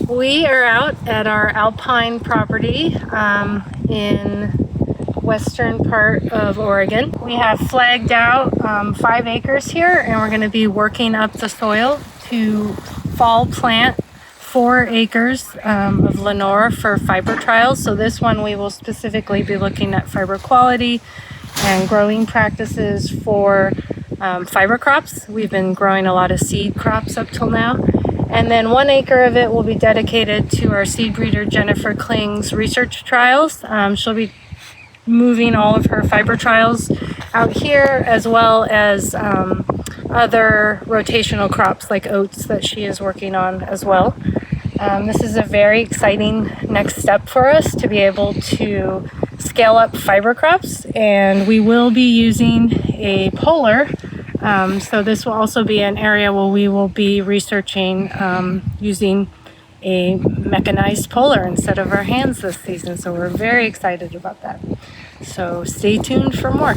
We are out at our alpine property in western part of Oregon. We have flagged out 5 acres here, and we're going to be working up the soil to fall plant 4 acres of Lenore for fiber trials. So this one we will specifically be looking at fiber quality and growing practices for fiber crops. We've been growing a lot of seed crops up till now. And then 1 acre of it will be dedicated to our seed breeder Jennifer Kling's research trials. She'll be moving all of her fiber trials out here, as well as other rotational crops like oats that she is working on as well. This is a very exciting next step for us to be able to scale up fiber crops, and we will be using a polar. So this will also be an area where we will be researching using a mechanized polar instead of our hands this season. So we're very excited about that. So stay tuned for more.